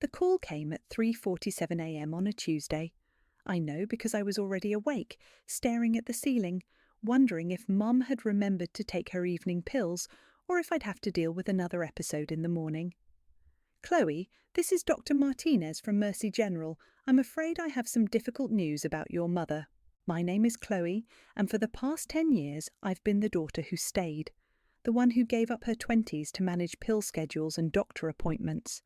The call came at 3:47 a.m. on a Tuesday. I know because I was already awake, staring at the ceiling, wondering if Mum had remembered to take her evening pills or if I'd have to deal with another episode in the morning. Chloe, this is Dr. Martinez from Mercy General. I'm afraid I have some difficult news about your mother. My name is Chloe, and for the past 10 years I've been the daughter who stayed, the one who gave up her 20s to manage pill schedules and doctor appointments,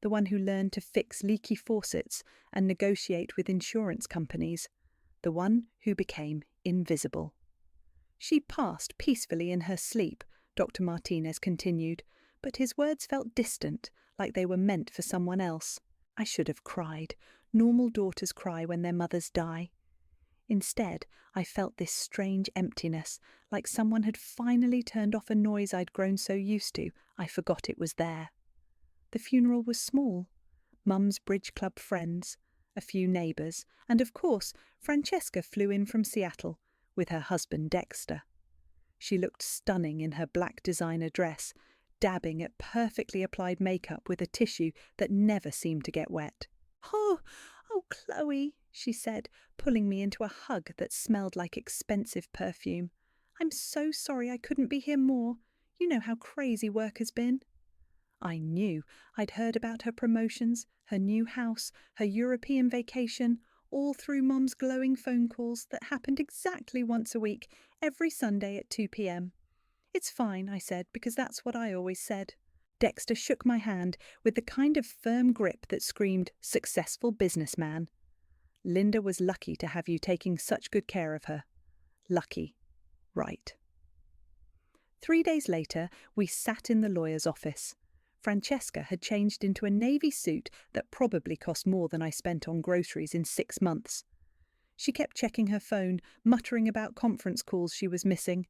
the one who learned to fix leaky faucets and negotiate with insurance companies, the one who became invisible. She passed peacefully in her sleep, Dr. Martinez continued, but his words felt distant, like they were meant for someone else. I should have cried. Normal daughters cry when their mothers die. Instead, I felt this strange emptiness, like someone had finally turned off a noise I'd grown so used to, I forgot it was there. The funeral was small. Mum's bridge club friends, a few neighbours, and of course, Francesca flew in from Seattle, with her husband Dexter. She looked stunning in her black designer dress, dabbing at perfectly applied makeup with a tissue that never seemed to get wet. Oh, Chloe," she said, pulling me into a hug that smelled like expensive perfume. "I'm so sorry I couldn't be here more. You know how crazy work has been." I knew. I'd heard about her promotions, her new house, her European vacation, all through Mum's glowing phone calls that happened exactly once a week, every Sunday at 2 p.m. "It's fine," I said, because that's what I always said. Dexter shook my hand with the kind of firm grip that screamed, "Successful businessman." "Linda was lucky to have you taking such good care of her." Lucky. Right. 3 days later, we sat in the lawyer's office. Francesca had changed into a navy suit that probably cost more than I spent on groceries in 6 months. She kept checking her phone, muttering about conference calls she was missing.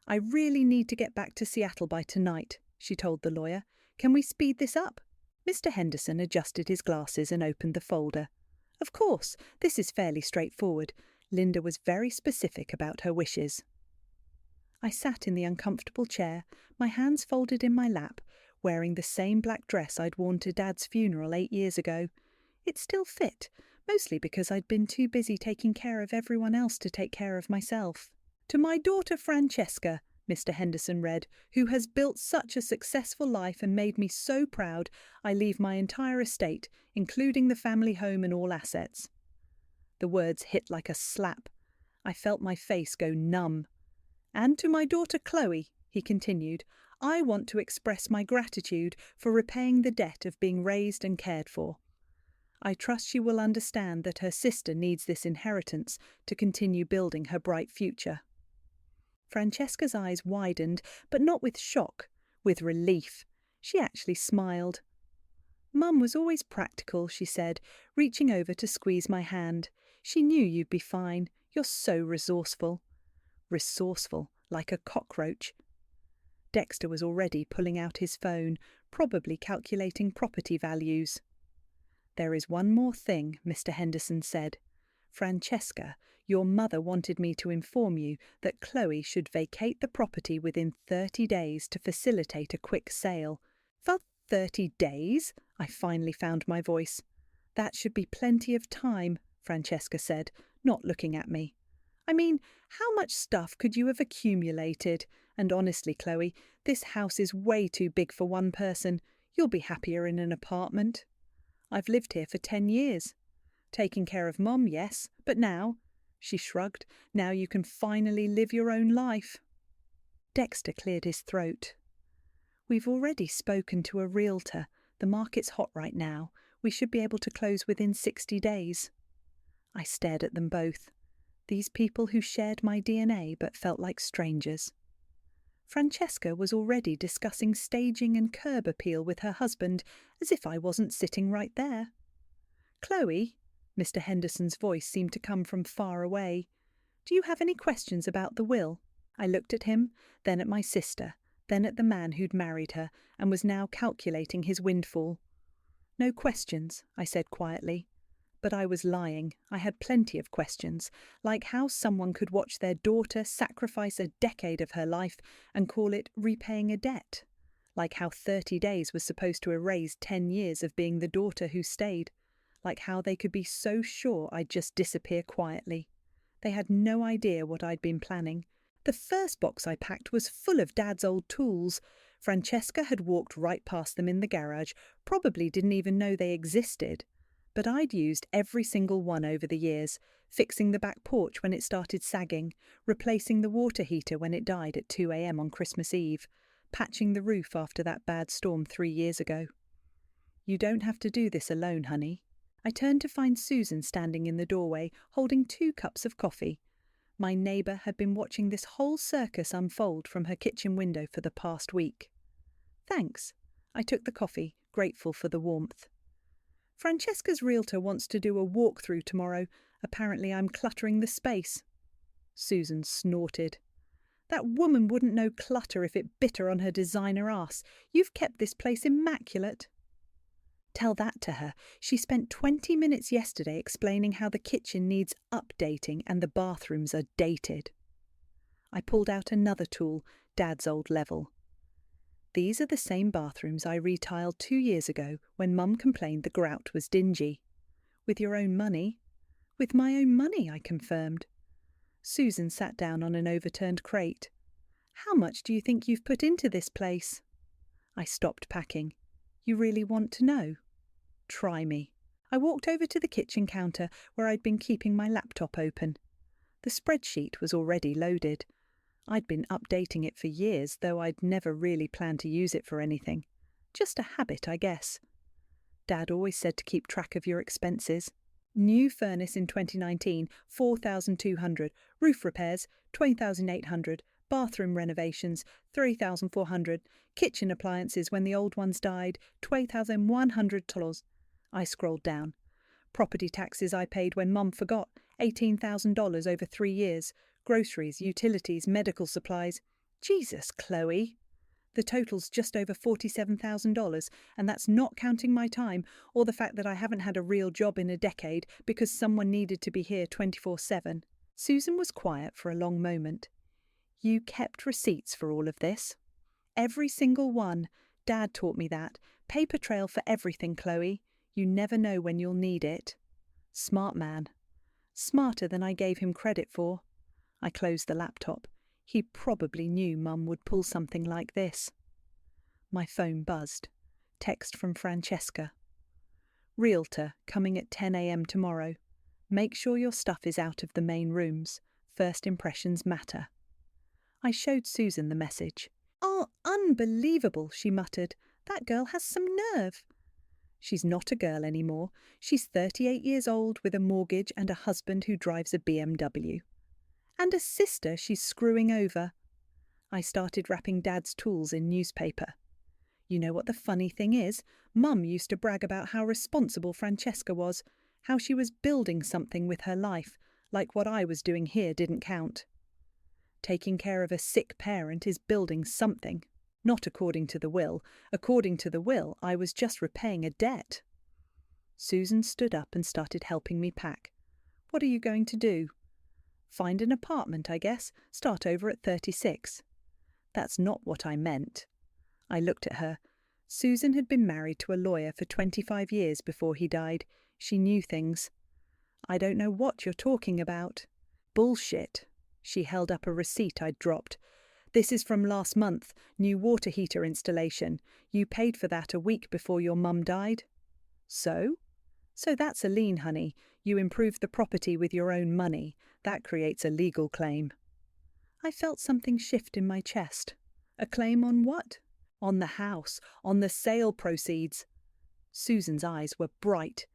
"I really need to get back to Seattle by tonight," she told the lawyer. "Can we speed this up?" Mr. Henderson adjusted his glasses and opened the folder. "Of course, this is fairly straightforward. Linda was very specific about her wishes." I sat in the uncomfortable chair, my hands folded in my lap, wearing the same black dress I'd worn to Dad's funeral 8 years ago. It still fit, mostly because I'd been too busy taking care of everyone else to take care of myself. "To my daughter Francesca," Mr. Henderson read, "who has built such a successful life and made me so proud, I leave my entire estate, including the family home and all assets." The words hit like a slap. I felt my face go numb. "And to my daughter Chloe," he continued, "I want to express my gratitude for repaying the debt of being raised and cared for. I trust she will understand that her sister needs this inheritance to continue building her bright future." Francesca's eyes widened, but not with shock, with relief. She actually smiled. "Mum was always practical," she said, reaching over to squeeze my hand. "She knew you'd be fine. You're so resourceful." Resourceful, like a cockroach. Dexter was already pulling out his phone, probably calculating property values. "There is one more thing," Mr. Henderson said. "Francesca, your mother wanted me to inform you that Chloe should vacate the property within 30 days to facilitate a quick sale." "For 30 days?" I finally found my voice. "That should be plenty of time," Francesca said, not looking at me. "I mean, how much stuff could you have accumulated? And honestly, Chloe, this house is way too big for one person. You'll be happier in an apartment." "I've lived here for 10 years. Taking care of Mum, yes, but now," she shrugged, "now you can finally live your own life." Dexter cleared his throat. "We've already spoken to a realtor. The market's hot right now. We should be able to close within 60 days. I stared at them both. These people who shared my DNA but felt like strangers. Francesca was already discussing staging and curb appeal with her husband, as if I wasn't sitting right there. "Chloe," Mr. Henderson's voice seemed to come from far away, "do you have any questions about the will?" I looked at him, then at my sister, then at the man who'd married her and was now calculating his windfall. "No questions," I said quietly. But I was lying. I had plenty of questions, like how someone could watch their daughter sacrifice a decade of her life and call it repaying a debt. Like how 30 days was supposed to erase 10 years of being the daughter who stayed. Like how they could be so sure I'd just disappear quietly. They had no idea what I'd been planning. The first box I packed was full of Dad's old tools. Francesca had walked right past them in the garage, probably didn't even know they existed. But I'd used every single one over the years, fixing the back porch when it started sagging, replacing the water heater when it died at 2 a.m. on Christmas Eve, patching the roof after that bad storm 3 years ago. You don't have to do this alone, honey. I turned to find Susan standing in the doorway, holding 2 cups of coffee. My neighbour had been watching this whole circus unfold from her kitchen window for the past week. Thanks. I took the coffee, grateful for the warmth. Francesca's realtor wants to do a walkthrough tomorrow. Apparently I'm cluttering the space. Susan snorted. That woman wouldn't know clutter if it bit her on her designer ass. You've kept this place immaculate. Tell that to her. She spent 20 minutes yesterday explaining how the kitchen needs updating and the bathrooms are dated. I pulled out another tool, Dad's old level. These are the same bathrooms I retiled 2 years ago when Mum complained the grout was dingy. With your own money? With my own money, I confirmed. Susan sat down on an overturned crate. How much do you think you've put into this place? I stopped packing. You really want to know? Try me. I walked over to the kitchen counter where I'd been keeping my laptop open. The spreadsheet was already loaded. I'd been updating it for years, though I'd never really planned to use it for anything. Just a habit, I guess. Dad always said to keep track of your expenses. New furnace in 2019, $4,200. Roof repairs, $20,800. Bathroom renovations, $3,400. Kitchen appliances when the old ones died, $12,100. I scrolled down. Property taxes I paid when Mum forgot, $18,000 over 3 years. Groceries, utilities, medical supplies. Jesus, Chloe. The total's just over $47,000, and that's not counting my time or the fact that I haven't had a real job in a decade because someone needed to be here 24/7. Susan was quiet for a long moment. You kept receipts for all of this? Every single one. Dad taught me that. Paper trail for everything, Chloe. You never know when you'll need it. Smart man. Smarter than I gave him credit for. I closed the laptop. He probably knew Mum would pull something like this. My phone buzzed. Text from Francesca. Realtor, coming at 10 a.m. tomorrow. Make sure your stuff is out of the main rooms. First impressions matter. I showed Susan the message. Oh, unbelievable, she muttered. That girl has some nerve. She's not a girl anymore. She's 38 years old with a mortgage and a husband who drives a BMW. And a sister she's screwing over. I started wrapping Dad's tools in newspaper. You know what the funny thing is? Mum used to brag about how responsible Francesca was, how she was building something with her life, like what I was doing here didn't count. Taking care of a sick parent is building something. Not according to the will. According to the will, I was just repaying a debt. Susan stood up and started helping me pack. What are you going to do? Find an apartment, I guess. Start over at 36. That's not what I meant. I looked at her. Susan had been married to a lawyer for 25 years before he died. She knew things. I don't know what you're talking about. Bullshit. She held up a receipt I'd dropped. This is from last month, new water heater installation. You paid for that a week before your mum died. So? So that's a lien, honey. You improved the property with your own money. That creates a legal claim. I felt something shift in my chest. A claim on what? On the house, on the sale proceeds. Susan's eyes were bright.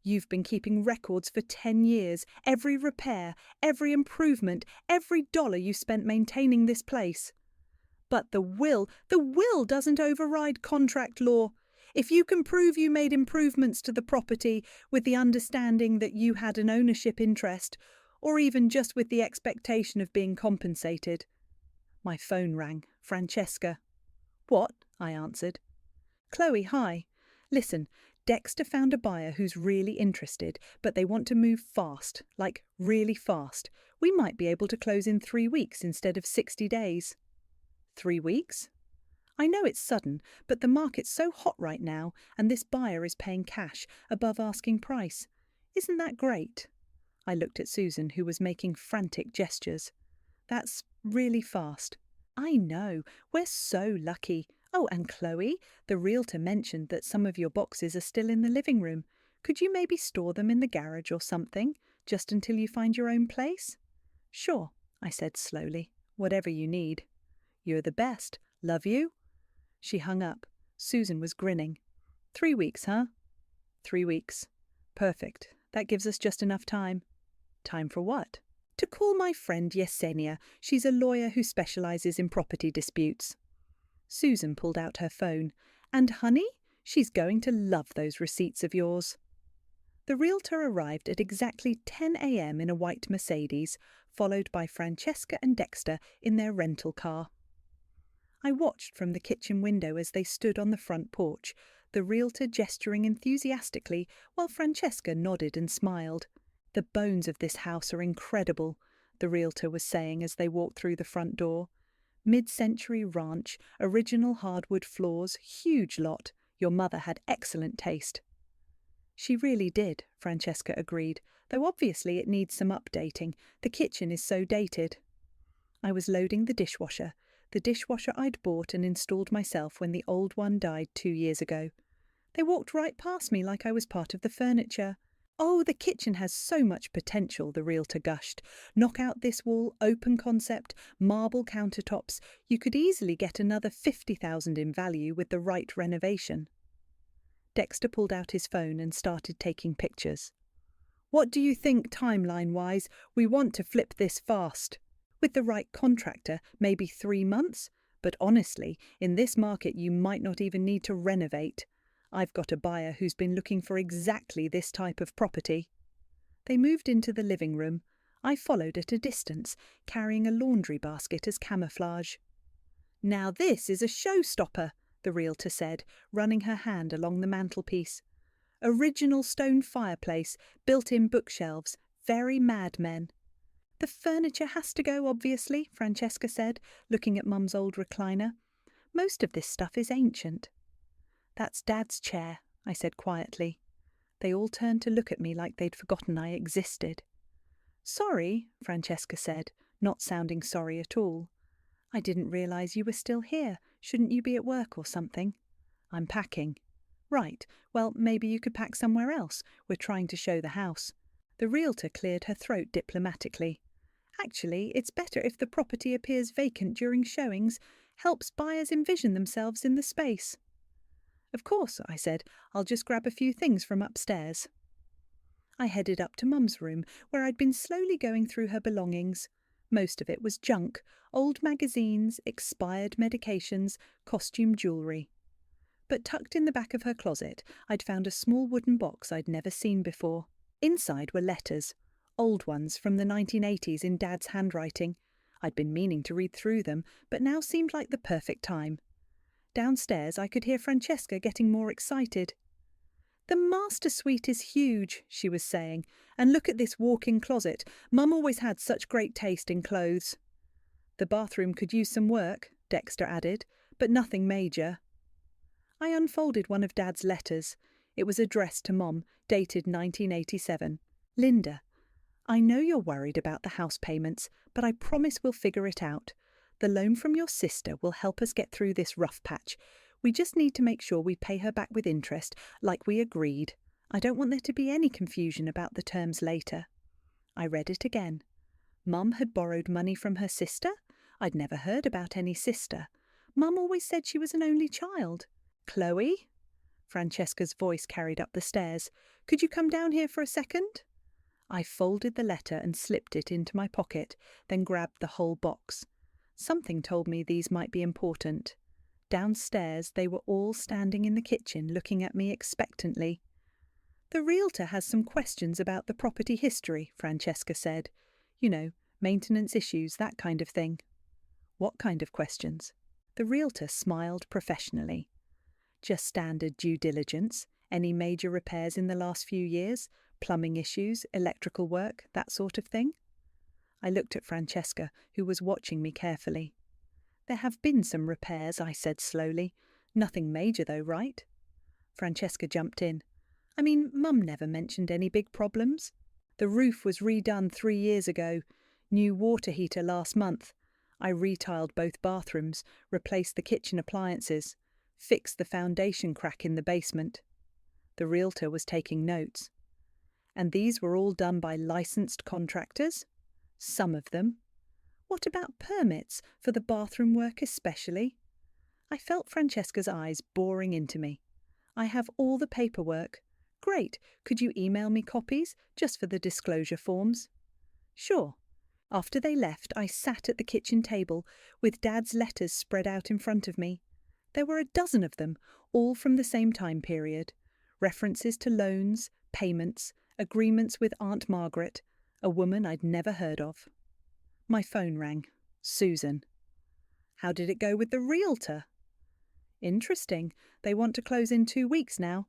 You've been keeping records for 10 years. Every repair, every improvement, every dollar you spent maintaining this place. But the will doesn't override contract law. If you can prove you made improvements to the property with the understanding that you had an ownership interest, or even just with the expectation of being compensated. My phone rang. Francesca. What? I answered. Chloe, hi. Listen, Dexter found a buyer who's really interested, but they want to move fast, like really fast. We might be able to close in 3 weeks instead of 60 days. 3 weeks? I know it's sudden, but the market's so hot right now, and this buyer is paying cash above asking price. Isn't that great? I looked at Susan, who was making frantic gestures. That's really fast. I know, we're so lucky. Oh, and Chloe, the realtor mentioned that some of your boxes are still in the living room. Could you maybe store them in the garage or something, just until you find your own place? Sure, I said slowly. Whatever you need. You're the best. Love you. She hung up. Susan was grinning. 3 weeks, huh? 3 weeks. Perfect. That gives us just enough time. Time for what? To call my friend Yesenia. She's a lawyer who specializes in property disputes. Susan pulled out her phone. And honey, she's going to love those receipts of yours. The realtor arrived at exactly 10 a.m. in a white Mercedes, followed by Francesca and Dexter in their rental car. I watched from the kitchen window as they stood on the front porch, the realtor gesturing enthusiastically while Francesca nodded and smiled. The bones of this house are incredible, the realtor was saying as they walked through the front door. Mid-century ranch, original hardwood floors, huge lot. Your mother had excellent taste. She really did, Francesca agreed, though obviously it needs some updating. The kitchen is so dated. I was loading the dishwasher I'd bought and installed myself when the old one died 2 years ago. They walked right past me like I was part of the furniture. Oh, the kitchen has so much potential, the realtor gushed. Knock out this wall, open concept, marble countertops. You could easily get another 50,000 in value with the right renovation. Dexter pulled out his phone and started taking pictures. What do you think timeline-wise? We want to flip this fast. With the right contractor, maybe 3 months. But honestly, in this market you might not even need to renovate. I've got a buyer who's been looking for exactly this type of property. They moved into the living room. I followed at a distance, carrying a laundry basket as camouflage. Now this is a showstopper, the realtor said, running her hand along the mantelpiece. Original stone fireplace, built-in bookshelves, very Mad Men. The furniture has to go, obviously, Francesca said, looking at Mum's old recliner. Most of this stuff is ancient. That's Dad's chair, I said quietly. They all turned to look at me like they'd forgotten I existed. Sorry, Francesca said, not sounding sorry at all. I didn't realise you were still here. Shouldn't you be at work or something? I'm packing. Right, well, maybe you could pack somewhere else. We're trying to show the house. The realtor cleared her throat diplomatically. Actually, it's better if the property appears vacant during showings, helps buyers envision themselves in the space. Of course, I said, I'll just grab a few things from upstairs. I headed up to Mum's room, where I'd been slowly going through her belongings. Most of it was junk, old magazines, expired medications, costume jewellery. But tucked in the back of her closet, I'd found a small wooden box I'd never seen before. Inside were letters, old ones from the 1980s in Dad's handwriting. I'd been meaning to read through them, but now seemed like the perfect time. Downstairs I could hear Francesca getting more excited. The master suite is huge, she was saying, and look at this walk-in closet. Mum always had such great taste in clothes. The bathroom could use some work, Dexter added, but nothing major. I unfolded one of Dad's letters. It was addressed to Mom, dated 1987. Linda, I know you're worried about the house payments, but I promise we'll figure it out. The loan from your sister will help us get through this rough patch. We just need to make sure we pay her back with interest, like we agreed. I don't want there to be any confusion about the terms later. I read it again. Mum had borrowed money from her sister? I'd never heard about any sister. Mum always said she was an only child. Chloe? Francesca's voice carried up the stairs. Could you come down here for a second? I folded the letter and slipped it into my pocket, then grabbed the whole box. Something told me these might be important. Downstairs they were all standing in the kitchen looking at me expectantly. The realtor has some questions about the property history, Francesca said. You know, maintenance issues, that kind of thing. What kind of questions? The realtor smiled professionally. Just standard due diligence, any major repairs in the last few years, plumbing issues, electrical work, that sort of thing. I looked at Francesca, who was watching me carefully. There have been some repairs, I said slowly. Nothing major though, right? Francesca jumped in. I mean, Mum never mentioned any big problems. The roof was redone 3 years ago. New water heater last month. I retiled both bathrooms, replaced the kitchen appliances, fixed the foundation crack in the basement. The realtor was taking notes. And these were all done by licensed contractors? Some of them. What about permits, for the bathroom work especially? I felt Francesca's eyes boring into me. I have all the paperwork. Great, could you email me copies, just for the disclosure forms? Sure. After they left, I sat at the kitchen table, with Dad's letters spread out in front of me. There were a dozen of them, all from the same time period. References to loans, payments, agreements with Aunt Margaret, a woman I'd never heard of. My phone rang. Susan. How did it go with the realtor? Interesting. They want to close in 2 weeks now.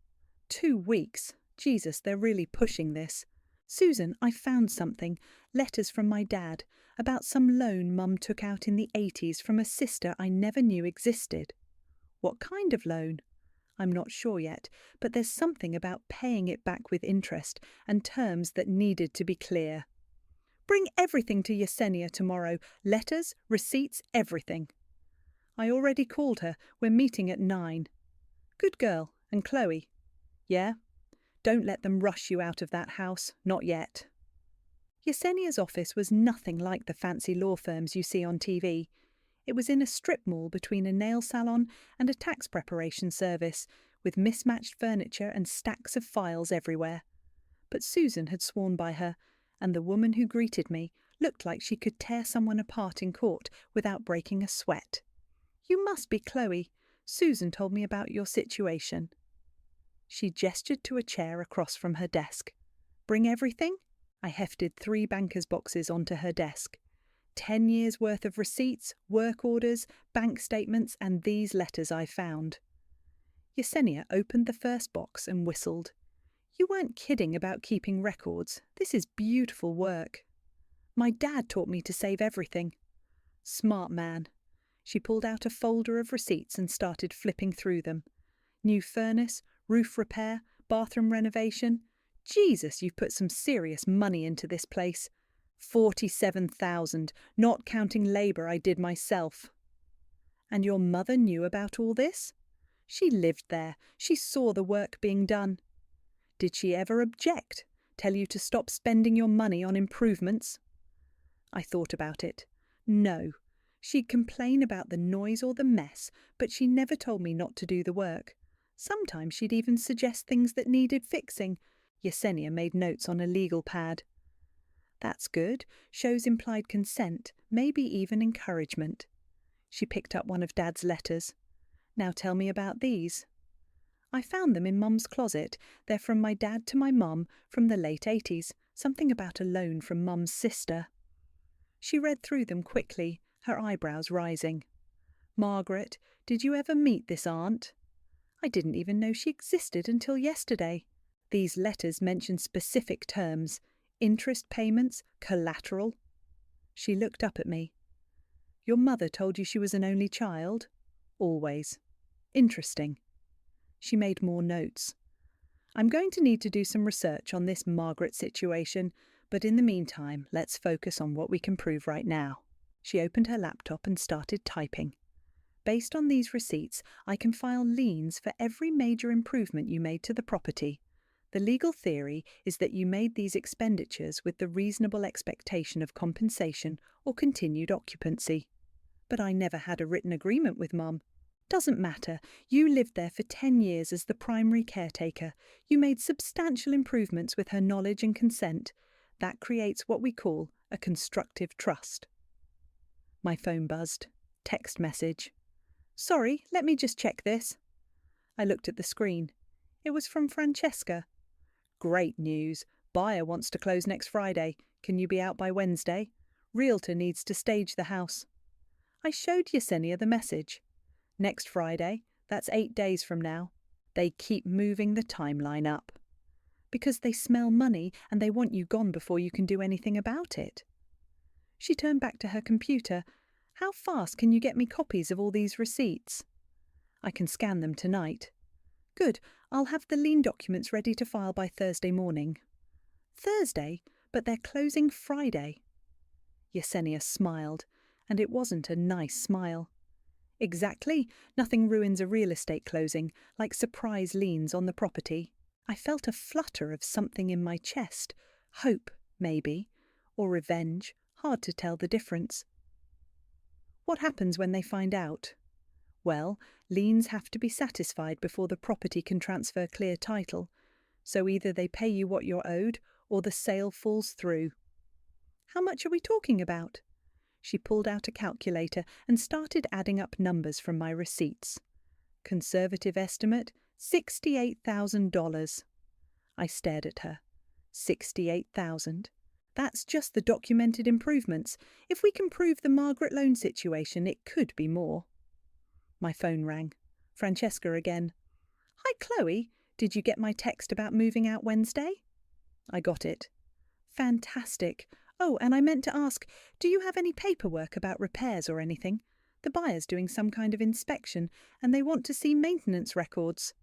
2 weeks. Jesus, they're really pushing this. Susan, I found something. Letters from my dad about some loan Mum took out in the 80s from a sister I never knew existed. What kind of loan? I'm not sure yet, but there's something about paying it back with interest and terms that needed to be clear. Bring everything to Yesenia tomorrow. Letters, receipts, everything. I already called her. We're meeting at 9. Good girl. And Chloe? Yeah? Don't let them rush you out of that house. Not yet. Yesenia's office was nothing like the fancy law firms you see on TV. It was in a strip mall between a nail salon and a tax preparation service, with mismatched furniture and stacks of files everywhere. But Susan had sworn by her, and the woman who greeted me looked like she could tear someone apart in court without breaking a sweat. You must be Chloe. Susan told me about your situation. She gestured to a chair across from her desk. Bring everything? I hefted 3 banker's boxes onto her desk. 10 years' worth of receipts, work orders, bank statements, and these letters I found. Yesenia opened the first box and whistled. You weren't kidding about keeping records. This is beautiful work. My dad taught me to save everything. Smart man. She pulled out a folder of receipts and started flipping through them. New furnace, roof repair, bathroom renovation. Jesus, you've put some serious money into this place. 47,000, not counting labour I did myself. And your mother knew about all this? She lived there. She saw the work being done. Did she ever object? Tell you to stop spending your money on improvements? I thought about it. No. She'd complain about the noise or the mess, but she never told me not to do the work. Sometimes she'd even suggest things that needed fixing. Yesenia made notes on a legal pad. That's good. Shows implied consent, maybe even encouragement. She picked up one of Dad's letters. Now tell me about these. I found them in Mum's closet. They're from my dad to my mum from the late 80s. Something about a loan from Mum's sister. She read through them quickly, her eyebrows rising. Margaret, did you ever meet this aunt? I didn't even know she existed until yesterday. These letters mention specific terms. Interest payments, collateral. She looked up at me. Your mother told you she was an only child? Always. Interesting. She made more notes. I'm going to need to do some research on this Margaret situation, but in the meantime, let's focus on what we can prove right now. She opened her laptop and started typing. Based on these receipts, I can file liens for every major improvement you made to the property. The legal theory is that you made these expenditures with the reasonable expectation of compensation or continued occupancy. But I never had a written agreement with Mum. Doesn't matter. You lived there for 10 years as the primary caretaker. You made substantial improvements with her knowledge and consent. That creates what we call a constructive trust. My phone buzzed. Text message. Sorry, let me just check this. I looked at the screen. It was from Francesca. Great news. Buyer wants to close next Friday. Can you be out by Wednesday? Realtor needs to stage the house. I showed Yesenia the message. Next Friday, that's 8 days from now. They keep moving the timeline up. Because they smell money and they want you gone before you can do anything about it. She turned back to her computer. How fast can you get me copies of all these receipts? I can scan them tonight. Good, I'll have the lien documents ready to file by Thursday morning. Thursday? But they're closing Friday. Yesenia smiled, and it wasn't a nice smile. Exactly, nothing ruins a real estate closing like surprise liens on the property. I felt a flutter of something in my chest. Hope, maybe, or revenge, hard to tell the difference. What happens when they find out? Well, liens have to be satisfied before the property can transfer clear title, so either they pay you what you're owed or the sale falls through. How much are we talking about? She pulled out a calculator and started adding up numbers from my receipts. Conservative estimate, $68,000. I stared at her. 68,000. That's just the documented improvements. If we can prove the Margaret loan situation, it could be more. My phone rang. Francesca again. Hi, Chloe. Did you get my text about moving out Wednesday? I got it. Fantastic. Oh, and I meant to ask, do you have any paperwork about repairs or anything? The buyer's doing some kind of inspection, and they want to see maintenance records.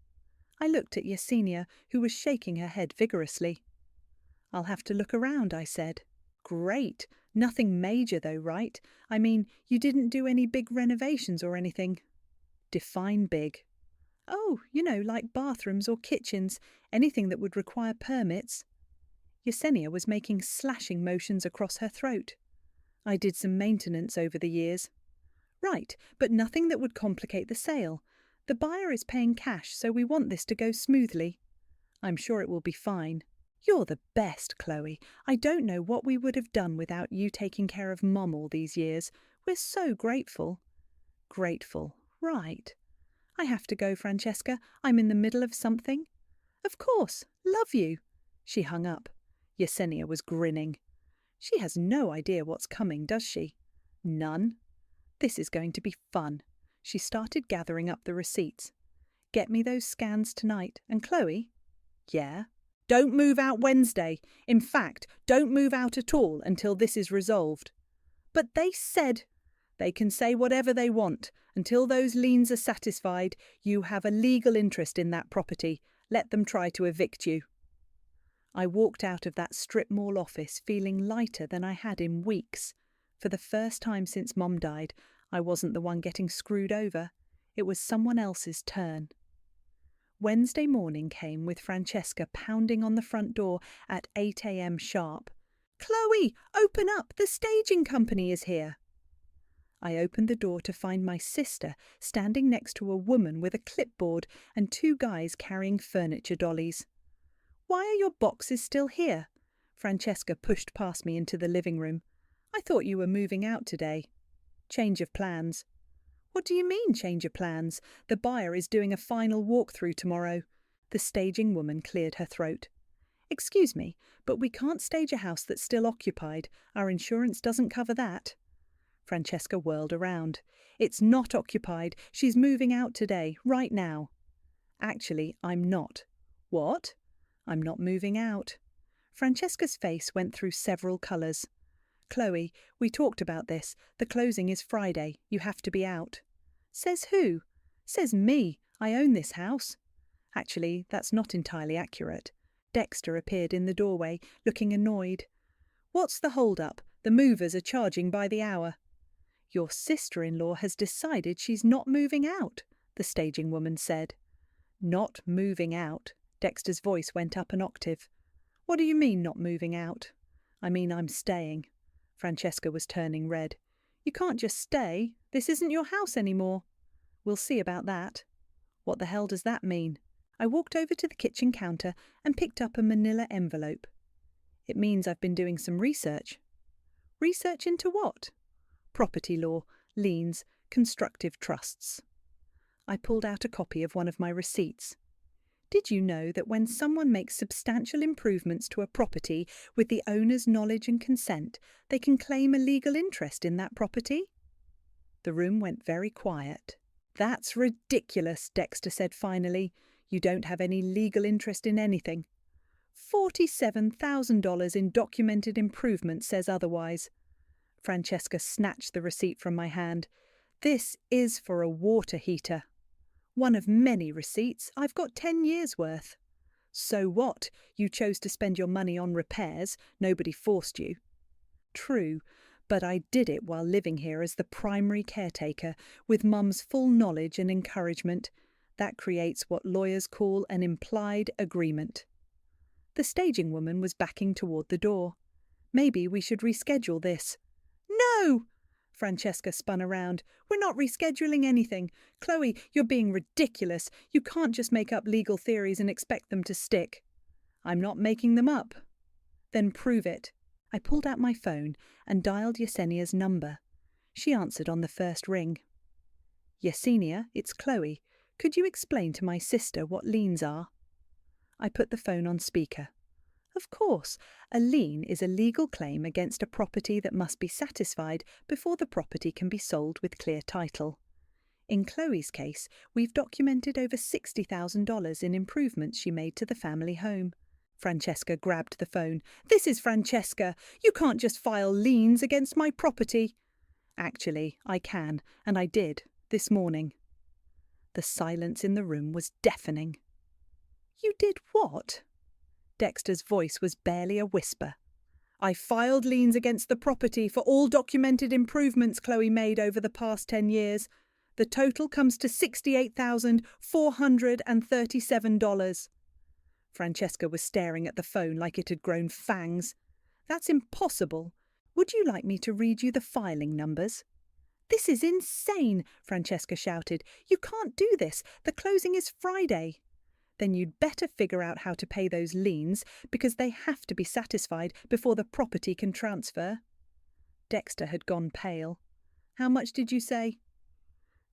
I looked at Yesenia, who was shaking her head vigorously. I'll have to look around, I said. Great. Nothing major though, right? I mean, you didn't do any big renovations or anything. Define big. Oh, like bathrooms or kitchens, anything that would require permits. Yesenia was making slashing motions across her throat. I did some maintenance over the years. Right, but nothing that would complicate the sale. The buyer is paying cash, so we want this to go smoothly. I'm sure it will be fine. You're the best, Chloe. I don't know what we would have done without you taking care of Mum all these years. We're so grateful. Grateful, right. I have to go, Francesca. I'm in the middle of something. Of course. Love you. She hung up. Yesenia was grinning. She has no idea what's coming, does she? None. This is going to be fun. She started gathering up the receipts. Get me those scans tonight. And Chloe? Yeah? Don't move out Wednesday. In fact, don't move out at all until this is resolved. But they said... They can say whatever they want. Until those liens are satisfied, you have a legal interest in that property. Let them try to evict you. I walked out of that strip mall office feeling lighter than I had in weeks. For the first time since Mum died, I wasn't the one getting screwed over. It was someone else's turn. Wednesday morning came with Francesca pounding on the front door at 8 a.m. sharp. Chloe, open up! The staging company is here. I opened the door to find my sister standing next to a woman with a clipboard and two guys carrying furniture dollies. Why are your boxes still here? Francesca pushed past me into the living room. I thought you were moving out today. Change of plans. What do you mean, change of plans? The buyer is doing a final walkthrough tomorrow. The staging woman cleared her throat. Excuse me, but we can't stage a house that's still occupied. Our insurance doesn't cover that. Francesca whirled around. It's not occupied. She's moving out today, right now. Actually, I'm not. What? I'm not moving out. Francesca's face went through several colours. Chloe, we talked about this. The closing is Friday. You have to be out. Says who? Says me. I own this house. Actually, that's not entirely accurate. Dexter appeared in the doorway, looking annoyed. What's the hold-up? The movers are charging by the hour. Your sister-in-law has decided she's not moving out, the staging woman said. Not moving out. Dexter's voice went up an octave. What do you mean, not moving out? I mean, I'm staying. Francesca was turning red. You can't just stay. This isn't your house anymore. We'll see about that. What the hell does that mean? I walked over to the kitchen counter and picked up a manila envelope. It means I've been doing some research. Research into what? Property law, liens, constructive trusts. I pulled out a copy of one of my receipts. Did you know that when someone makes substantial improvements to a property with the owner's knowledge and consent, they can claim a legal interest in that property? The room went very quiet. That's ridiculous, Dexter said finally. You don't have any legal interest in anything. $47,000 in documented improvements says otherwise. Francesca snatched the receipt from my hand. This is for a water heater. One of many receipts. I've got 10 years' worth. So what? You chose to spend your money on repairs. Nobody forced you. True, but I did it while living here as the primary caretaker, with Mum's full knowledge and encouragement. That creates what lawyers call an implied agreement. The staging woman was backing toward the door. Maybe we should reschedule this. No! Francesca spun around. We're not rescheduling anything. Chloe, you're being ridiculous. You can't just make up legal theories and expect them to stick. I'm not making them up. Then prove it. I pulled out my phone and dialed Yesenia's number. She answered on the first ring. Yesenia, it's Chloe. Could you explain to my sister what liens are? I put the phone on speaker. Of course, a lien is a legal claim against a property that must be satisfied before the property can be sold with clear title. In Chloe's case, we've documented over $60,000 in improvements she made to the family home. Francesca grabbed the phone. This is Francesca. You can't just file liens against my property. Actually, I can, and I did, this morning. The silence in the room was deafening. You did what? Dexter's voice was barely a whisper. I filed liens against the property for all documented improvements Chloe made over the past 10 years. The total comes to $68,437. Francesca was staring at the phone like it had grown fangs. That's impossible. Would you like me to read you the filing numbers? This is insane, Francesca shouted. You can't do this. The closing is Friday. Then you'd better figure out how to pay those liens, because they have to be satisfied before the property can transfer. Dexter had gone pale. How much did you say?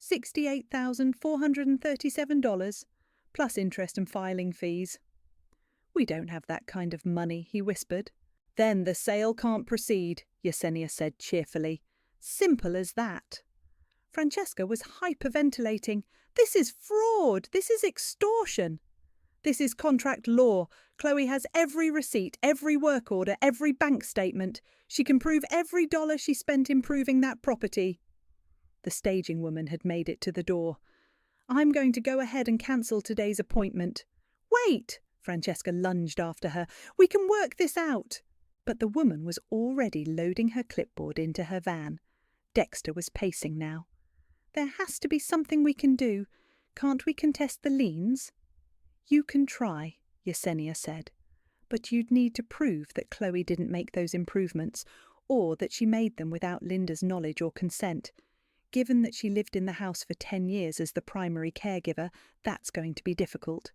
$68,437, plus interest and filing fees. We don't have that kind of money, he whispered. Then the sale can't proceed, Yesenia said cheerfully. Simple as that. Francesca was hyperventilating. This is fraud. This is extortion. This is contract law. Chloe has every receipt, every work order, every bank statement. She can prove every dollar she spent improving that property. The staging woman had made it to the door. I'm going to go ahead and cancel today's appointment. Wait! Francesca lunged after her. We can work this out. But the woman was already loading her clipboard into her van. Dexter was pacing now. There has to be something we can do. Can't we contest the liens? You can try, Yesenia said, but you'd need to prove that Chloe didn't make those improvements, or that she made them without Linda's knowledge or consent. Given that she lived in the house for 10 years as the primary caregiver, that's going to be difficult.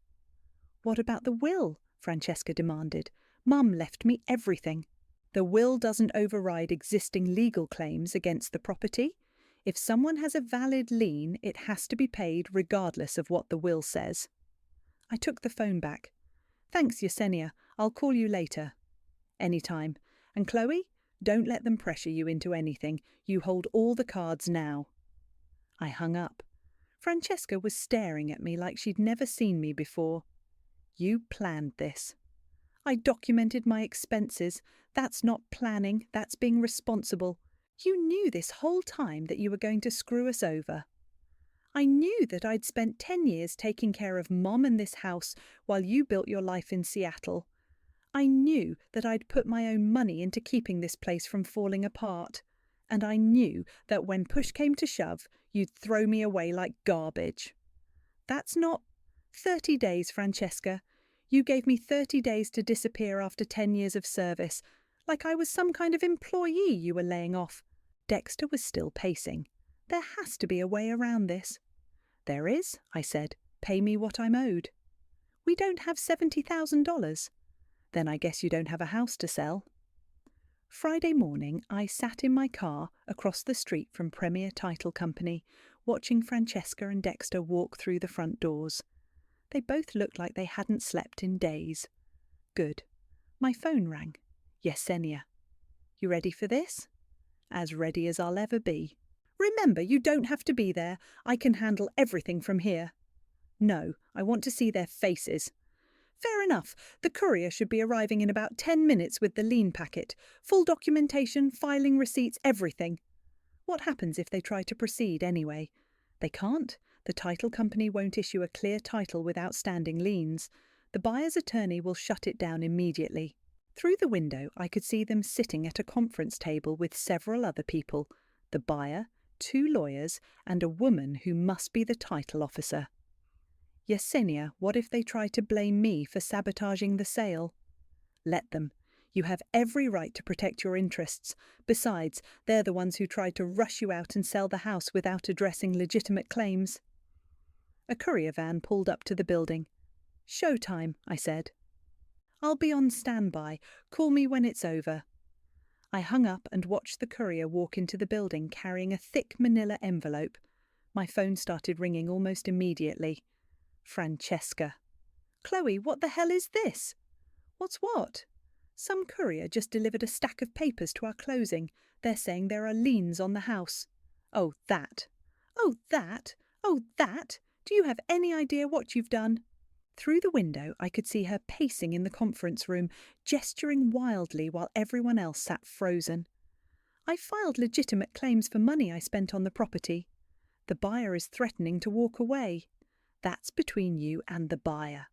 What about the will? Francesca demanded. Mum left me everything. The will doesn't override existing legal claims against the property. If someone has a valid lien, it has to be paid regardless of what the will says. I took the phone back. Thanks, Yesenia. I'll call you later. Anytime. And Chloe, don't let them pressure you into anything. You hold all the cards now. I hung up. Francesca was staring at me like she'd never seen me before. You planned this. I documented my expenses. That's not planning, that's being responsible. You knew this whole time that you were going to screw us over. I knew that I'd spent 10 years taking care of Mom and this house while you built your life in Seattle. I knew that I'd put my own money into keeping this place from falling apart. And I knew that when push came to shove, you'd throw me away like garbage. That's not 30 days, Francesca. You gave me 30 days to disappear after 10 years of service, like I was some kind of employee you were laying off. Dexter was still pacing. There has to be a way around this. There is, I said. Pay me what I'm owed. We don't have $70,000. Then I guess you don't have a house to sell. Friday morning, I sat in my car across the street from Premier Title Company, watching Francesca and Dexter walk through the front doors. They both looked like they hadn't slept in days. Good. My phone rang. Yesenia. You ready for this? As ready as I'll ever be. Remember, you don't have to be there. I can handle everything from here. No, I want to see their faces. Fair enough. The courier should be arriving in about 10 minutes with the lien packet. Full documentation, filing receipts, everything. What happens if they try to proceed anyway? They can't. The title company won't issue a clear title with outstanding liens. The buyer's attorney will shut it down immediately. Through the window, I could see them sitting at a conference table with several other people, the buyer, 2 lawyers, and a woman who must be the title officer. Yesenia, what if they try to blame me for sabotaging the sale? Let them. You have every right to protect your interests. Besides, they're the ones who tried to rush you out and sell the house without addressing legitimate claims. A courier van pulled up to the building. "Showtime," I said. "I'll be on standby. Call me when it's over." I hung up and watched the courier walk into the building carrying a thick manila envelope. My phone started ringing almost immediately. Francesca. "Chloe, what the hell is this?" "What's what?" "Some courier just delivered a stack of papers to our closing. They're saying there are liens on the house." "Oh, that." "Oh, that? Oh, that? Do you have any idea what you've done?" Through the window, I could see her pacing in the conference room, gesturing wildly while everyone else sat frozen. "I filed legitimate claims for money I spent on the property. The buyer is threatening to walk away. That's between you and the buyer.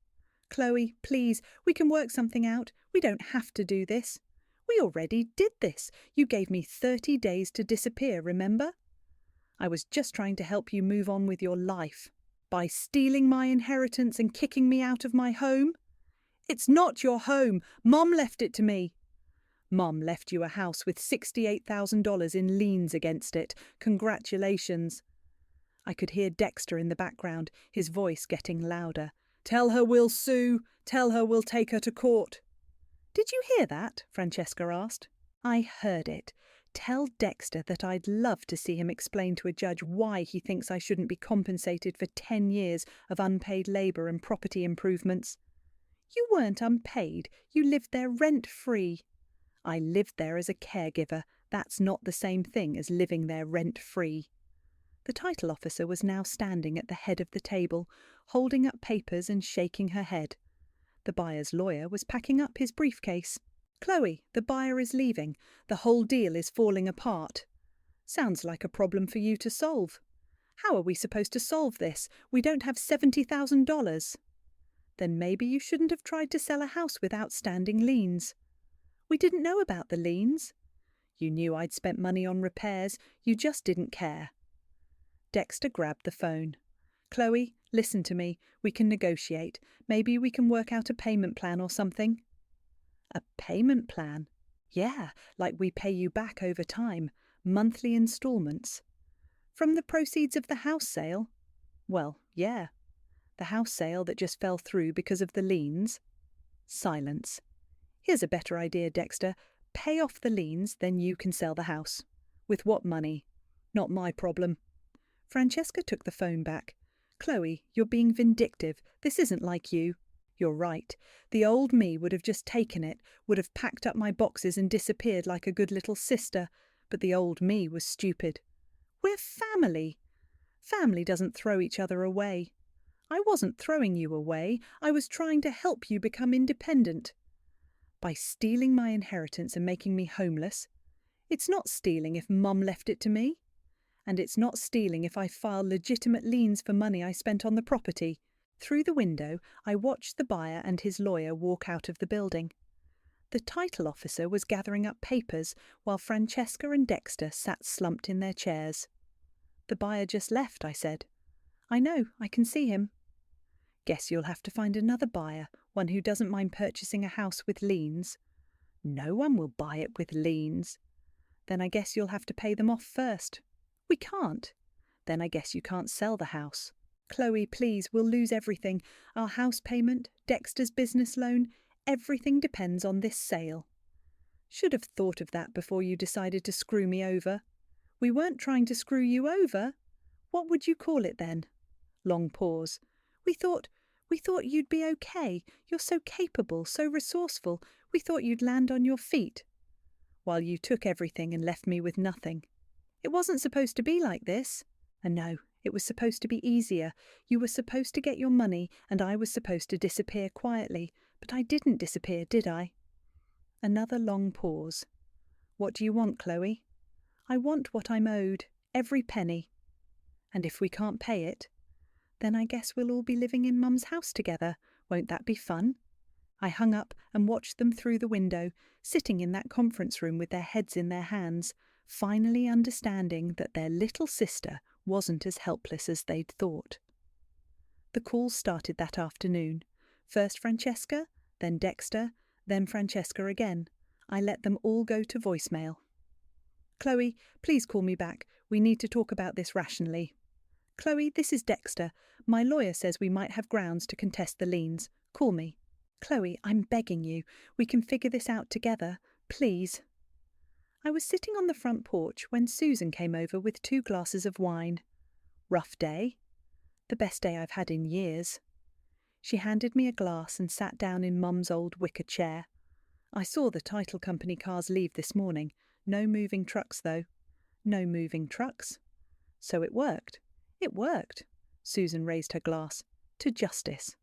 Chloe, please, we can work something out. We don't have to do this. We already did this. You gave me 30 days to disappear, remember? I was just trying to help you move on with your life. By stealing my inheritance and kicking me out of my home? It's not your home. Mom left it to me." "Mom left you a house with $68,000 in liens against it. Congratulations." I could hear Dexter in the background, his voice getting louder. "Tell her we'll sue. Tell her we'll take her to court." "Did you hear that?" Francesca asked. "I heard it. Tell Dexter that I'd love to see him explain to a judge why he thinks I shouldn't be compensated for 10 years of unpaid labour and property improvements." "You weren't unpaid. You lived there rent-free." "I lived there as a caregiver. That's not the same thing as living there rent-free." The title officer was now standing at the head of the table, holding up papers and shaking her head. The buyer's lawyer was packing up his briefcase. "Chloe, the buyer is leaving. The whole deal is falling apart." "Sounds like a problem for you to solve." "How are we supposed to solve this? We don't have $70,000. "Then maybe you shouldn't have tried to sell a house with outstanding liens." "We didn't know about the liens." "You knew I'd spent money on repairs. You just didn't care." Dexter grabbed the phone. "Chloe, listen to me. We can negotiate. Maybe we can work out a payment plan or something." "A payment plan?" "Yeah, like we pay you back over time, monthly installments." "From the proceeds of the house sale?" "Well, yeah." "The house sale that just fell through because of the liens?" Silence. "Here's a better idea, Dexter. Pay off the liens, then you can sell the house." "With what money?" "Not my problem." Francesca took the phone back. "Chloe, you're being vindictive. This isn't like you." "You're right. The old me would have just taken it, would have packed up my boxes and disappeared like a good little sister. But the old me was stupid." "We're family." "Family doesn't throw each other away." "I wasn't throwing you away. I was trying to help you become independent." "By stealing my inheritance and making me homeless?" "It's not stealing if Mum left it to me." "And it's not stealing if I file legitimate liens for money I spent on the property." Through the window, I watched the buyer and his lawyer walk out of the building. The title officer was gathering up papers while Francesca and Dexter sat slumped in their chairs. "The buyer just left," I said. "I know, I can see him." "Guess you'll have to find another buyer, one who doesn't mind purchasing a house with liens." "No one will buy it with liens." "Then I guess you'll have to pay them off first." "We can't." "Then I guess you can't sell the house." "Chloe, please, we'll lose everything. Our house payment, Dexter's business loan, everything depends on this sale." "Should have thought of that before you decided to screw me over." "We weren't trying to screw you over." "What would you call it then?" Long pause. We thought you'd be okay. You're so capable, so resourceful. We thought you'd land on your feet." "While you took everything and left me with nothing." "It wasn't supposed to be like this." "And no, It was supposed to be easier. You were supposed to get your money, and I was supposed to disappear quietly. But I didn't disappear, did I? Another long pause. What do you want, Chloe? I want what I'm owed, every penny. And if we can't pay it, then I guess we'll all be living in Mum's house together. Won't that be fun? I hung up and watched them through the window, sitting in that conference room with their heads in their hands, finally understanding that their little sister wasn't as helpless as they'd thought. The calls started that afternoon. First Francesca, then Dexter, then Francesca again. I let them all go to voicemail. Chloe, please call me back. We need to talk about this rationally. Chloe, this is Dexter. My lawyer says we might have grounds to contest the liens. Call me. Chloe, I'm begging you. We can figure this out together. Please. I was sitting on the front porch when Susan came over with 2 glasses of wine. Rough day? The best day I've had in years. She handed me a glass and sat down in Mum's old wicker chair. I saw the title company cars leave this morning. No moving trucks, though. No moving trucks. So it worked. It worked. Susan raised her glass. To justice.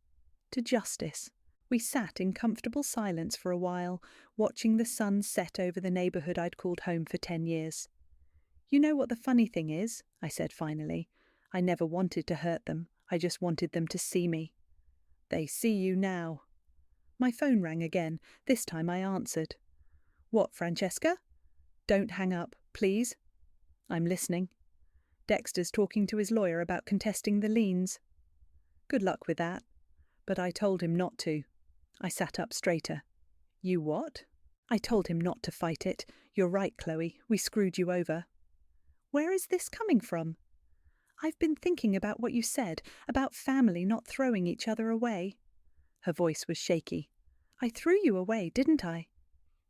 To justice. We sat in comfortable silence for a while, watching the sun set over the neighbourhood I'd called home for 10 years. You know what the funny thing is? I said finally. I never wanted to hurt them. I just wanted them to see me. They see you now. My phone rang again. This time I answered. What, Francesca? Don't hang up, please. I'm listening. Dexter's talking to his lawyer about contesting the liens. Good luck with that. But I told him not to. I sat up straighter. You what? I told him not to fight it. You're right, Chloe. We screwed you over. Where is this coming from? I've been thinking about what you said, about family not throwing each other away. Her voice was shaky. I threw you away, didn't I?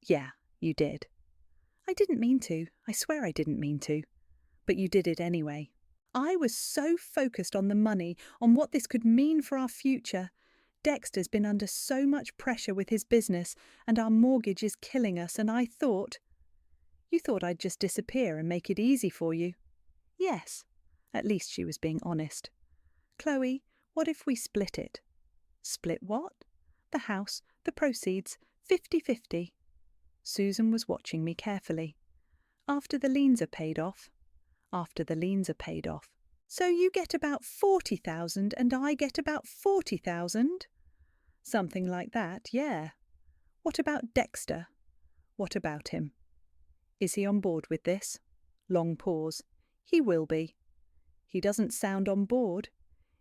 Yeah, you did. I didn't mean to. I swear I didn't mean to. But you did it anyway. I was so focused on the money, on what this could mean for our future. Dexter's been under so much pressure with his business, and our mortgage is killing us, and I thought... You thought I'd just disappear and make it easy for you? Yes. At least she was being honest. Chloe, what if we split it? Split what? The house, the proceeds, 50-50. Susan was watching me carefully. After the liens are paid off. After the liens are paid off. So you get about 40,000 and I get about 40,000? Something like that, yeah. What about Dexter? What about him? Is he on board with this? Long pause. He will be. He doesn't sound on board.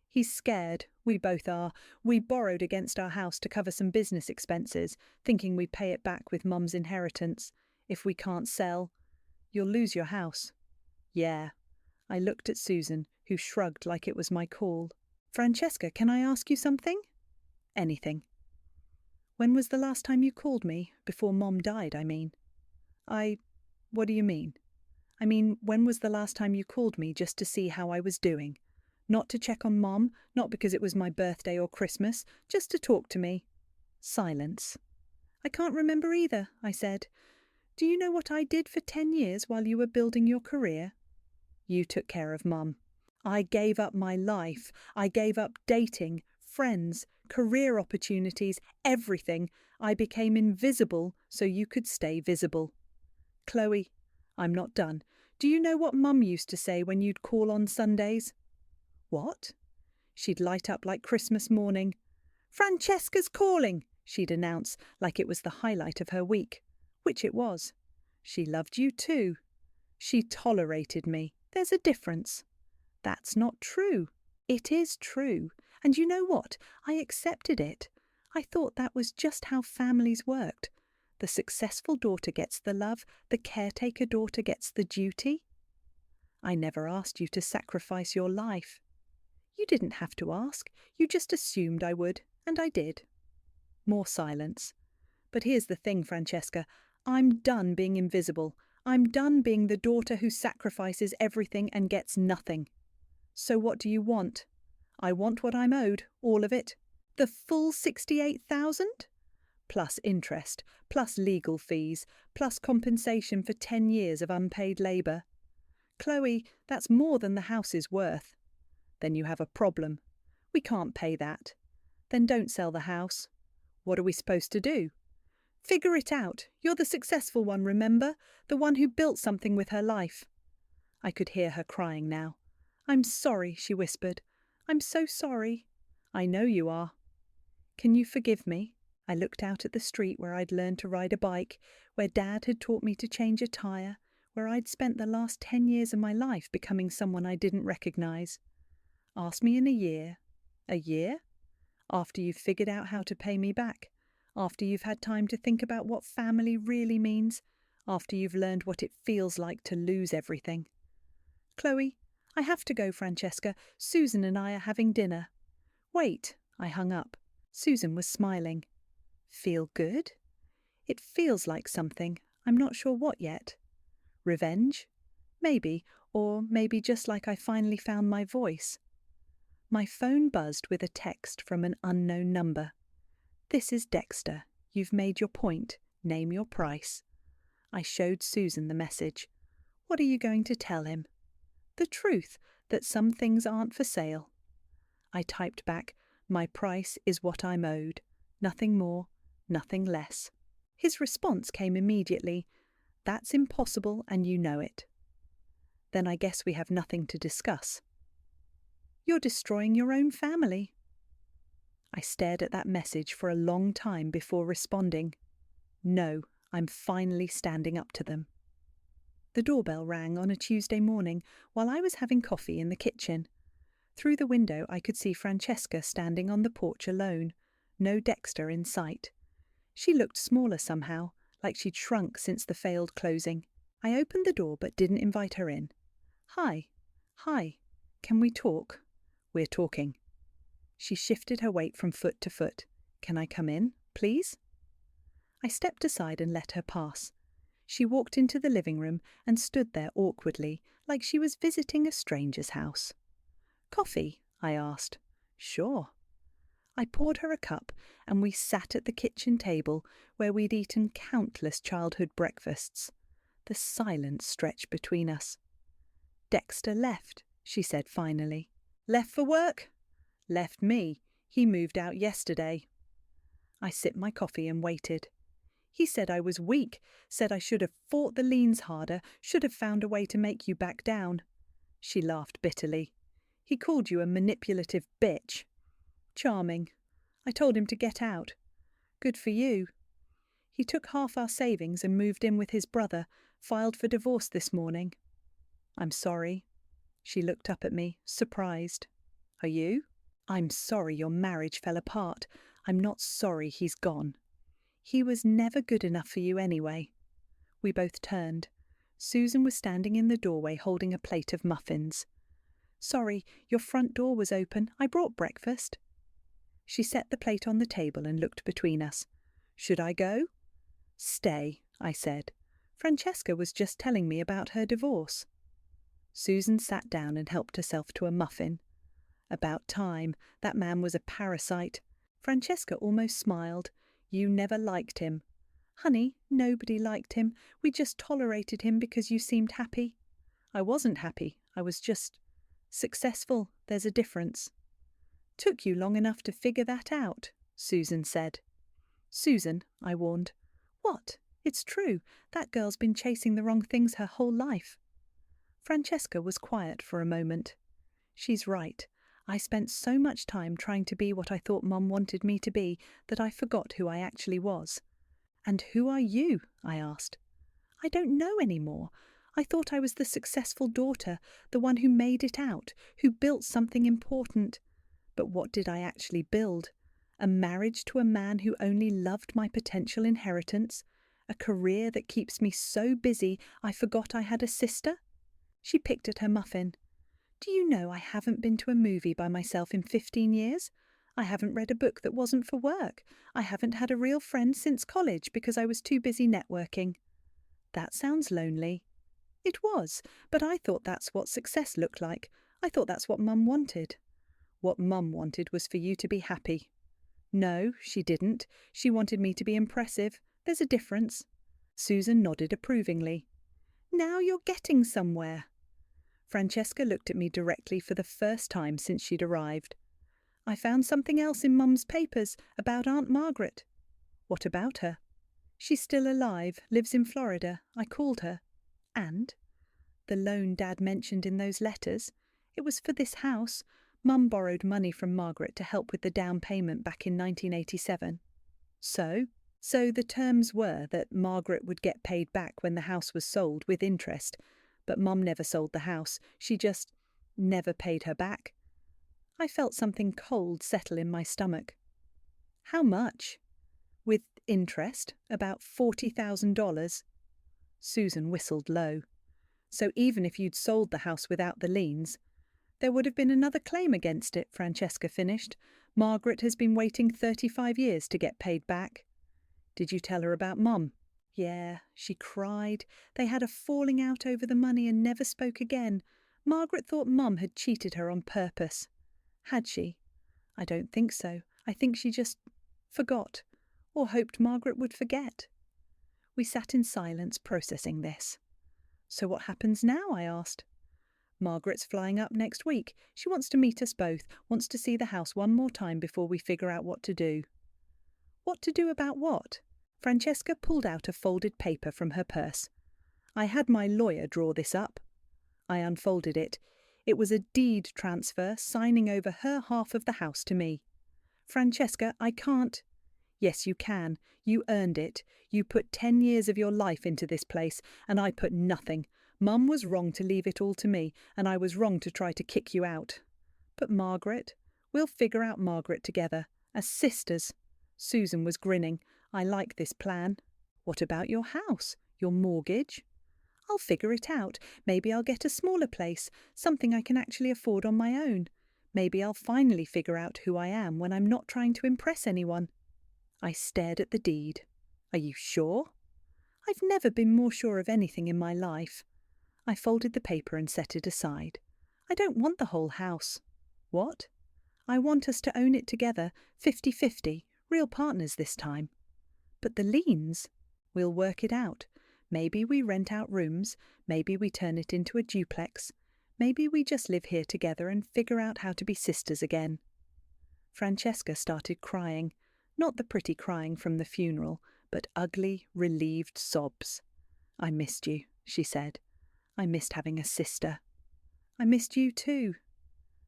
He's scared. We both are. We borrowed against our house to cover some business expenses, thinking we'd pay it back with Mum's inheritance. If we can't sell, you'll lose your house. Yeah. I looked at Susan, who shrugged like it was my call. Francesca, can I ask you something? Anything. When was the last time you called me? Before Mom died, I mean. What do you mean? I mean, when was the last time you called me just to see how I was doing? Not to check on Mom, not because it was my birthday or Christmas, just to talk to me. Silence. I can't remember either, I said. Do you know what I did for 10 years while you were building your career? You took care of Mum. I gave up my life. I gave up dating, friends, career opportunities, everything. I became invisible so you could stay visible. Chloe, I'm not done. Do you know what Mum used to say when you'd call on Sundays? What? She'd light up like Christmas morning. Francesca's calling, she'd announce, like it was the highlight of her week. Which it was. She loved you too. She tolerated me. There's a difference. That's not true. It is true. And you know what? I accepted it. I thought that was just how families worked. The successful daughter gets the love, the caretaker daughter gets the duty. I never asked you to sacrifice your life. You didn't have to ask. You just assumed I would, and I did. More silence. But here's the thing, Francesca. I'm done being invisible. I'm done being the daughter who sacrifices everything and gets nothing. So what do you want? I want what I'm owed, all of it. The full 68,000? Plus interest, plus legal fees, plus compensation for 10 years of unpaid labour. Chloe, that's more than the house is worth. Then you have a problem. We can't pay that. Then don't sell the house. What are we supposed to do? Figure it out. You're the successful one, remember? The one who built something with her life. I could hear her crying now. I'm sorry, she whispered. I'm so sorry. I know you are. Can you forgive me? I looked out at the street where I'd learned to ride a bike, where Dad had taught me to change a tyre, where I'd spent the last 10 years of my life becoming someone I didn't recognise. Ask me in a year. A year? After you've figured out how to pay me back. After you've had time to think about what family really means. After you've learned what it feels like to lose everything. Chloe, I have to go, Francesca. Susan and I are having dinner. Wait, I hung up. Susan was smiling. Feel good? It feels like something. I'm not sure what yet. Revenge? Maybe, or maybe just like I finally found my voice. My phone buzzed with a text from an unknown number. This is Dexter. You've made your point. Name your price. I showed Susan the message. What are you going to tell him? The truth, that some things aren't for sale. I typed back, my price is what I'm owed. Nothing more, nothing less. His response came immediately. That's impossible and you know it. Then I guess we have nothing to discuss. You're destroying your own family. I stared at that message for a long time before responding. No, I'm finally standing up to them. The doorbell rang on a Tuesday morning while I was having coffee in the kitchen. Through the window I could see Francesca standing on the porch alone, no Dexter in sight. She looked smaller somehow, like she'd shrunk since the failed closing. I opened the door but didn't invite her in. Hi. Can we talk? We're talking. She shifted her weight from foot to foot. Can I come in, please? I stepped aside and let her pass. She walked into the living room and stood there awkwardly, like she was visiting a stranger's house. Coffee? I asked. Sure. I poured her a cup and we sat at the kitchen table where we'd eaten countless childhood breakfasts. The silence stretched between us. Dexter left, she said finally. Left for work? Left me. He moved out yesterday. I sipped my coffee and waited. He said I was weak, said I should have fought the liens harder, should have found a way to make you back down. She laughed bitterly. He called you a manipulative bitch. Charming. I told him to get out. Good for you. He took half our savings and moved in with his brother, filed for divorce this morning. I'm sorry. She looked up at me, surprised. Are you? I'm sorry your marriage fell apart. I'm not sorry he's gone. He was never good enough for you anyway. We both turned. Susan was standing in the doorway holding a plate of muffins. Sorry, your front door was open. I brought breakfast. She set the plate on the table and looked between us. Should I go? Stay, I said. Francesca was just telling me about her divorce. Susan sat down and helped herself to a muffin. About time. That man was a parasite. Francesca almost smiled. You never liked him. Honey, nobody liked him. We just tolerated him because you seemed happy. I wasn't happy. I was just successful. There's a difference. Took you long enough to figure that out, Susan said. Susan, I warned. What? It's true. That girl's been chasing the wrong things her whole life. Francesca was quiet for a moment. She's right. I spent so much time trying to be what I thought Mum wanted me to be that I forgot who I actually was. And who are you? I asked. I don't know anymore. I thought I was the successful daughter, the one who made it out, who built something important. But what did I actually build? A marriage to a man who only loved my potential inheritance? A career that keeps me so busy I forgot I had a sister? She picked at her muffin. Do you know I haven't been to a movie by myself in 15 years? I haven't read a book that wasn't for work. I haven't had a real friend since college because I was too busy networking. That sounds lonely. It was, but I thought that's what success looked like. I thought that's what Mum wanted. What Mum wanted was for you to be happy. No, she didn't. She wanted me to be impressive. There's a difference. Susan nodded approvingly. Now you're getting somewhere. Francesca looked at me directly for the first time since she'd arrived. I found something else in Mum's papers about Aunt Margaret. What about her? She's still alive, lives in Florida. I called her. And? The loan Dad mentioned in those letters. It was for this house. Mum borrowed money from Margaret to help with the down payment back in 1987. So the terms were that Margaret would get paid back when the house was sold with interest, but Mum never sold the house. She just never paid her back. I felt something cold settle in my stomach. How much? With interest, about $40,000. Susan whistled low. So even if you'd sold the house without the liens, there would have been another claim against it, Francesca finished. Margaret has been waiting 35 years to get paid back. Did you tell her about Mum? Yeah, she cried. They had a falling out over the money and never spoke again. Margaret thought Mum had cheated her on purpose. Had she? I don't think so. I think she just forgot, or hoped Margaret would forget. We sat in silence processing this. So what happens now? I asked. Margaret's flying up next week. She wants to meet us both, wants to see the house one more time before we figure out what to do. What to do about what? Francesca pulled out a folded paper from her purse. I had my lawyer draw this up. I unfolded it. It was a deed transfer signing over her half of the house to me. Francesca, I can't. Yes, you can. You earned it. You put 10 years of your life into this place, and I put nothing. Mum was wrong to leave it all to me, and I was wrong to try to kick you out. But Margaret, we'll figure out Margaret together, as sisters. Susan was grinning. I like this plan. What about your house? Your mortgage? I'll figure it out. Maybe I'll get a smaller place, something I can actually afford on my own. Maybe I'll finally figure out who I am when I'm not trying to impress anyone. I stared at the deed. Are you sure? I've never been more sure of anything in my life. I folded the paper and set it aside. I don't want the whole house. What? I want us to own it together, 50-50, real partners this time. But the liens? We'll work it out. Maybe we rent out rooms, maybe we turn it into a duplex, maybe we just live here together and figure out how to be sisters again. Francesca started crying, not the pretty crying from the funeral, but ugly, relieved sobs. I missed you, she said. I missed having a sister. I missed you too.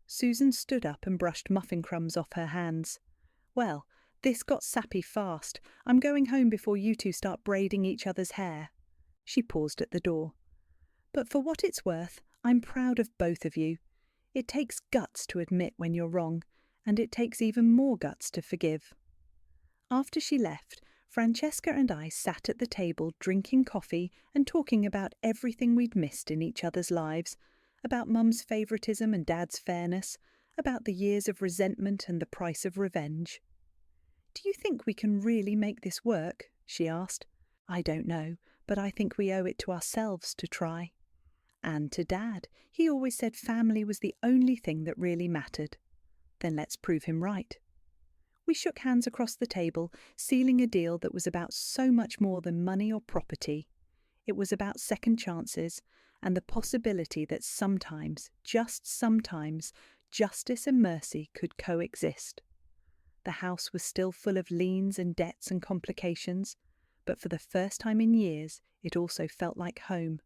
Susan stood up and brushed muffin crumbs off her hands. Well, this got sappy fast. I'm going home before you two start braiding each other's hair. She paused at the door. But for what it's worth, I'm proud of both of you. It takes guts to admit when you're wrong, and it takes even more guts to forgive. After she left, Francesca and I sat at the table drinking coffee and talking about everything we'd missed in each other's lives, about Mum's favouritism and Dad's fairness, about the years of resentment and the price of revenge. Do you think we can really make this work? She asked. I don't know, but I think we owe it to ourselves to try. And to Dad. He always said family was the only thing that really mattered. Then let's prove him right. We shook hands across the table, sealing a deal that was about so much more than money or property. It was about second chances and the possibility that sometimes, just sometimes, justice and mercy could coexist. The house was still full of liens and debts and complications, but for the first time in years it also felt like home,